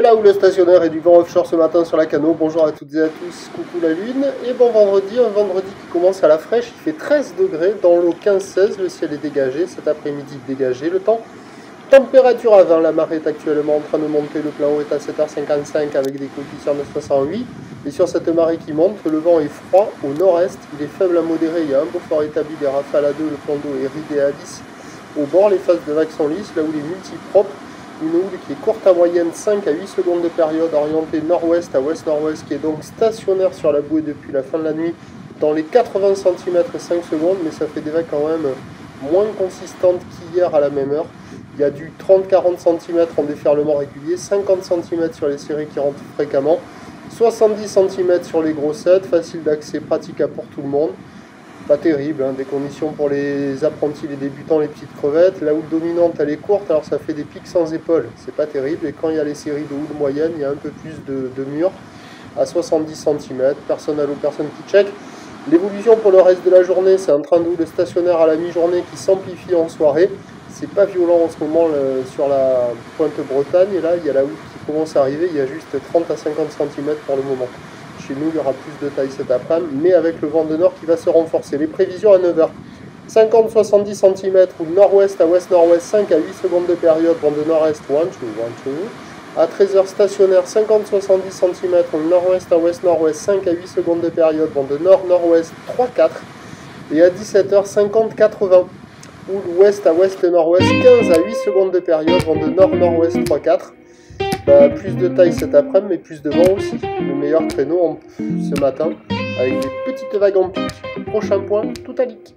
là où le stationnaire et du vent offshore ce matin sur la Cano. Bonjour à toutes et à tous, coucou la lune. Et bon vendredi, un vendredi qui commence à la fraîche. Il fait 13 degrés dans l'eau 15-16, le ciel est dégagé, cet après-midi dégagé. Le temps, température à 20, la marée est actuellement en train de monter, le plan haut est à 7h55 avec des coefficients de 68. Et sur cette marée qui monte, le vent est froid au nord-est, il est faible à modéré, il y a un beau fort établi, des rafales à 2, le plan d'eau est ridé à 10. Au bord, les phases de vagues sont lisses, là où les multipropres. Une houle qui est courte à moyenne, 5 à 8 secondes de période, orientée nord-ouest à ouest-nord-ouest, qui est donc stationnaire sur la bouée depuis la fin de la nuit, dans les 80 cm 5 secondes, mais ça fait des vagues quand même moins consistantes qu'hier à la même heure. Il y a du 30-40 cm en déferlement régulier, 50 cm sur les séries qui rentrent fréquemment, 70 cm sur les grossettes, facile d'accès, pratique à pour tout le monde. Pas terrible, hein, des conditions pour les apprentis, les débutants, les petites crevettes. La houle dominante, elle est courte, alors ça fait des pics sans épaules, c'est pas terrible. Et quand il y a les séries de houle moyenne, il y a un peu plus de murs à 70 cm. Personne à l'eau, personne qui check. L'évolution pour le reste de la journée, c'est un train de houle stationnaire à la mi-journée qui s'amplifie en soirée. C'est pas violent en ce moment sur la pointe Bretagne. Et là, il y a la houle qui commence à arriver, il y a juste 30 à 50 cm pour le moment. Chez nous, il y aura plus de taille cet après-midi, mais avec le vent de nord qui va se renforcer. Les prévisions à 9h. 50-70 cm ou nord-ouest à ouest-nord-ouest, 5 à 8 secondes de période, vent de nord-est, 1, 2, 1, 2. À 13h stationnaire, 50-70 cm ou nord-ouest à ouest-nord-ouest, 5 à 8 secondes de période, vent de nord-nord-ouest, 3, 4. Et à 17h, 50-80 ou ouest à ouest-nord-ouest, 15 à 8 secondes de période, vent de nord-nord-ouest, 3, 4. Plus de taille cet après-midi, mais plus de vent aussi. Le meilleur créneau ce matin, avec des petites vagues en pic. Prochain point, tout à lique.